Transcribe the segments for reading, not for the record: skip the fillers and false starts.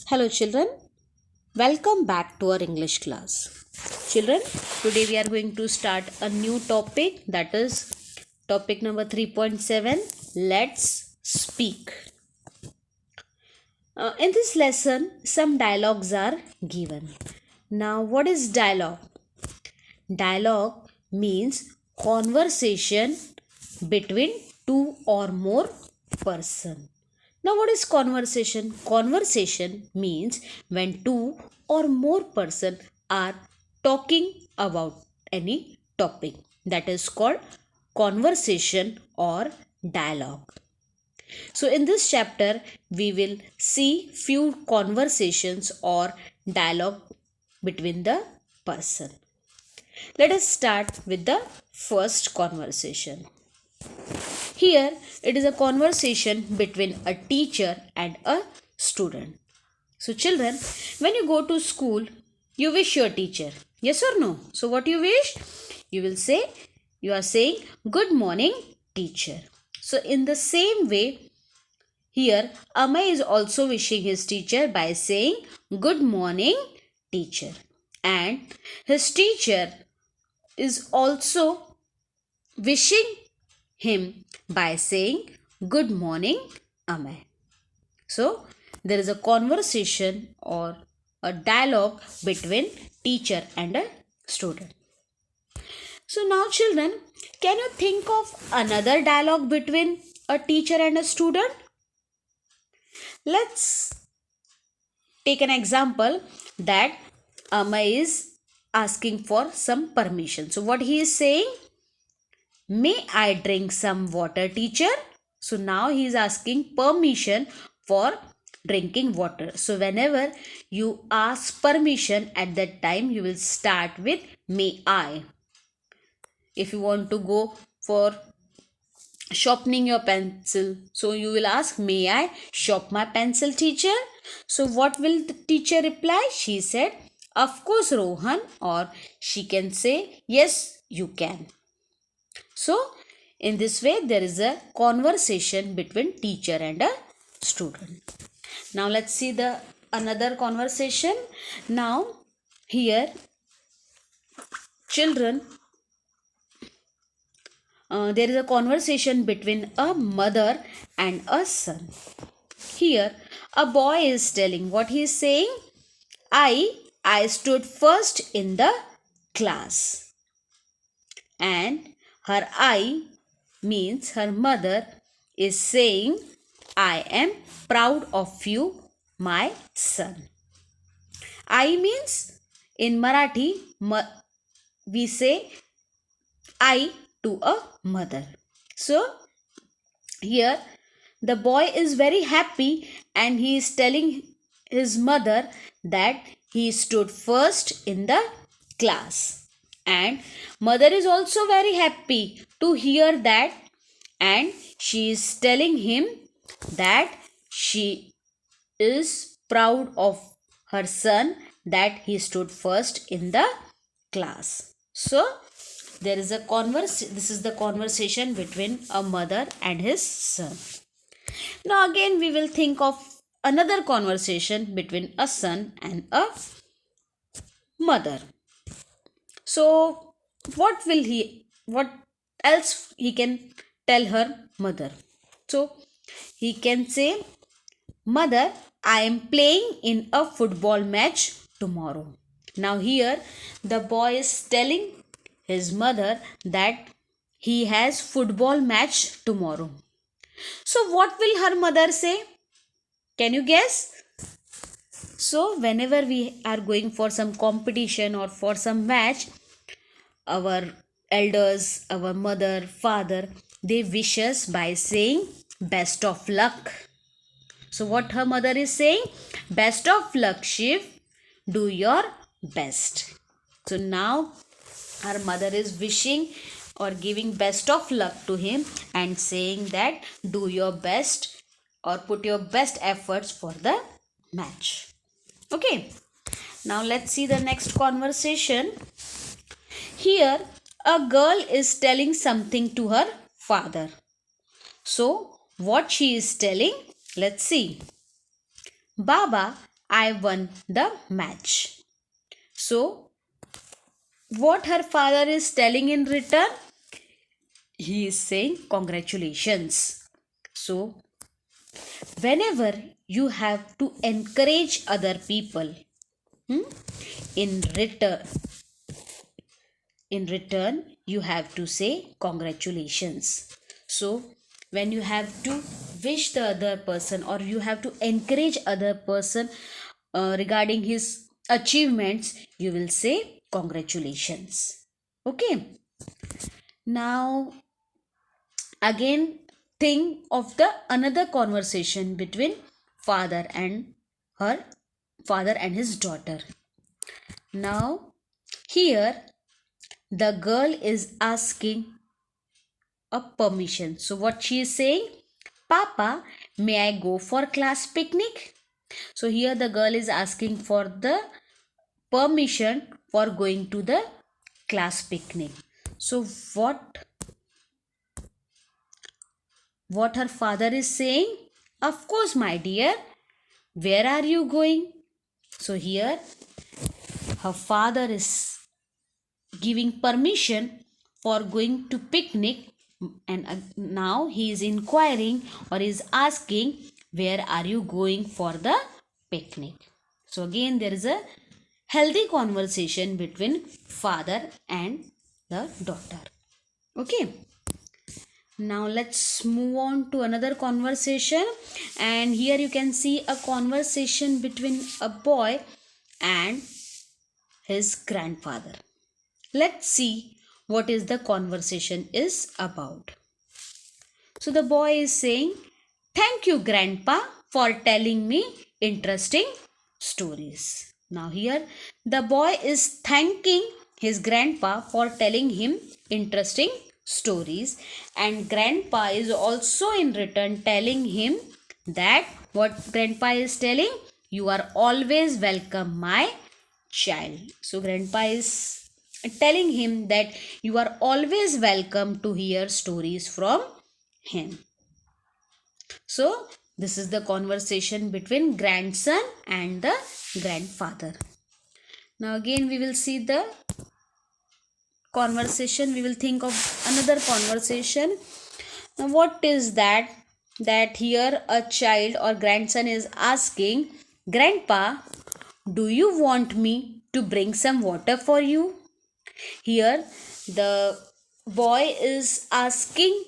Hello children, welcome back to our English class. Children, today we are going to start a new topic, that is topic number 3.7. Let's speak. In this lesson, some dialogues are given. Now, what is dialogue? Dialogue means conversation between two or more person. Now, what is conversation? Conversation means when two or more person are talking about any topic. That is called conversation or dialogue. So, in this chapter, we will see few conversations or dialogue between the person. Let us start with the first conversation. Here, it is a conversation between a teacher and a student. So, children, when you go to school, you wish your teacher. Yes or no? So, what you wish? You will say, you are saying, good morning, teacher. So, in the same way, here, Amay is also wishing his teacher by saying, good morning, teacher. And his teacher is also wishing him by saying good morning Amay. So there is a conversation or a dialogue between teacher and a student. So now children, can you think of another dialogue between a teacher and a student? Let's take an example that Amay is asking for some permission. So what he is saying? May I drink some water, teacher? So now he is asking permission for drinking water. So whenever you ask permission, at that time you will start with may I. If you want to go for sharpening your pencil, so you will ask, may I sharpen my pencil, teacher? So what will the teacher reply? She said, of course, Rohan, or she can say, yes, you can. So, in this way, there is a conversation between teacher and a student. Now, let's see the another conversation. Now, here, children, there is a conversation between a mother and a son. Here, a boy is telling what he is saying. I stood first in the class. And her I means her mother is saying, I am proud of you, my son. I means in Marathi, we say I to a mother. So here the boy is very happy and he is telling his mother that he stood first in the class. And mother is also very happy to hear that, and she is telling him that she is proud of her son that he stood first in the class. So there is a this is the conversation between a mother and his son. Now again we will think of another conversation between a son and a mother. So what else he can tell her mother? So he can say, mother, I am playing in a football match tomorrow. Now here the boy is telling his mother that he has football match tomorrow. So what will her mother say? Can you guess? So whenever we are going for some competition or for some match, our elders, our mother, father, they wish us by saying best of luck. So what her mother is saying? Best of luck, Shiv. Do your best. So now her mother is wishing or giving best of luck to him and saying that do your best or put your best efforts for the match. Okay. Now let's see the next conversation. Here, a girl is telling something to her father. So, what she is telling? Let's see. Baba, I won the match. So, what her father is telling in return? He is saying congratulations. So, whenever you have to encourage other people, hmm, in return, you have to say congratulations. So when you have to wish the other person, or you have to encourage other person regarding his achievements, you will say congratulations. Okay, now again think of the another conversation between father and her father and his daughter. Now here the girl is asking a permission. So what she is saying? Papa, may I go for class picnic? So here the girl is asking for the permission for going to the class picnic. So what her father is saying? Of course, my dear. Where are you going? So here her father is giving permission for going to picnic, and now he is inquiring or is asking, where are you going for the picnic? So again there is a healthy conversation between father and the daughter. Okay, now let's move on to another conversation, and here you can see a conversation between a boy and his grandfather. Let's see what is the conversation is about. So the boy is saying, thank you grandpa for telling me interesting stories. Now here the boy is thanking his grandpa for telling him interesting stories, and grandpa is also in return telling him that what grandpa is telling, you are always welcome my child. So grandpa is telling him that you are always welcome to hear stories from him. So this is the conversation between grandson and the grandfather. Now again we will see the conversation, we will think of another conversation. Now what is that? That here a child or grandson is asking, grandpa, do you want me to bring some water for you? Here the boy is asking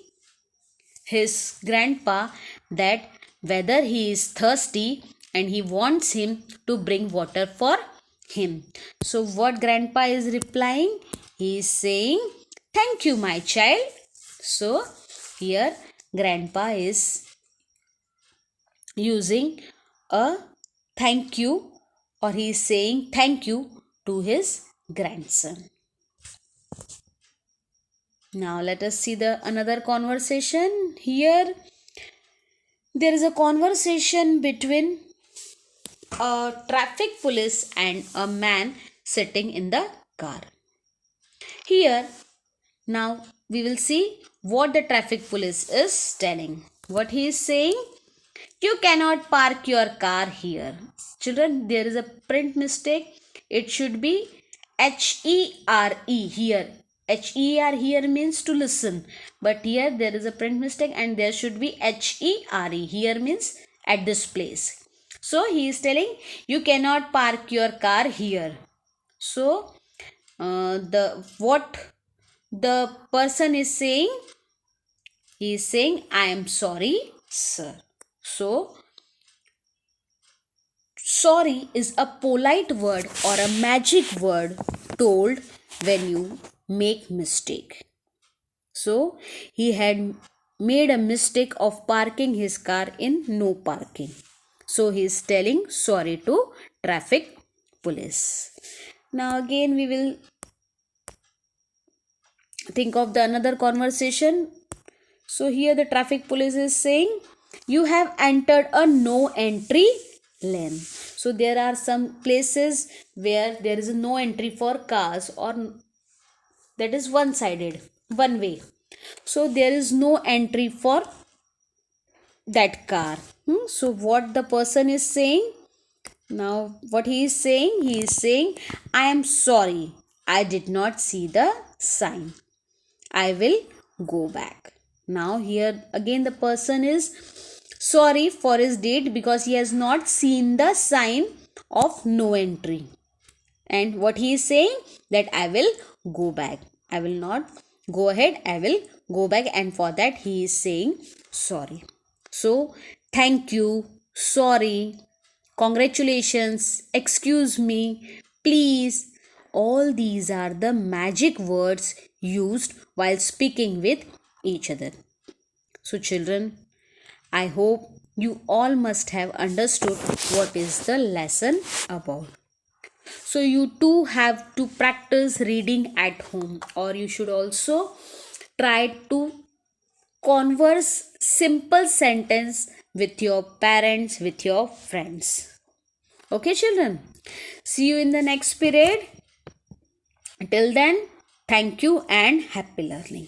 his grandpa that whether he is thirsty and he wants him to bring water for him. So what grandpa is replying? He is saying, thank you my child. So here grandpa is using a thank you, or he is saying thank you to his grandson. Now let us see the another conversation. Here there is a conversation between a traffic police and a man sitting in the car. Here now we will see what the traffic police is telling. What he is saying? You cannot park your car here. Children, there is a print mistake. It should be HERE here. HER here means to listen, but here there is a print mistake and there should be HERE. Here means at this place. So he is telling you cannot park your car here. So what the person is saying? He is saying, I am sorry, sir. So sorry is a polite word or a magic word told when you make mistake. So he had made a mistake of parking his car in no parking. So he is telling sorry to traffic police. Now again we will think of the another conversation. So here the traffic police is saying, you have entered a no entry lane. So there are some places where there is no entry for cars, or that is one sided, one way. So there is no entry for that car. So what the person is saying? Now, what he is saying? He is saying, I am sorry. I did not see the sign. I will go back. Now, here again, the person is sorry for his date because he has not seen the sign of no entry. And what he is saying? That I will go back. I will not go ahead. I will go back. And for that, he is saying sorry. So, thank you, sorry, congratulations, excuse me, please. All these are the magic words used while speaking with each other. So, children, I hope you all must have understood what is the lesson about. So, you too have to practice reading at home, or you should also try to converse simple sentence with your parents, with your friends. Okay, children. See you in the next period. Till then, thank you and happy learning.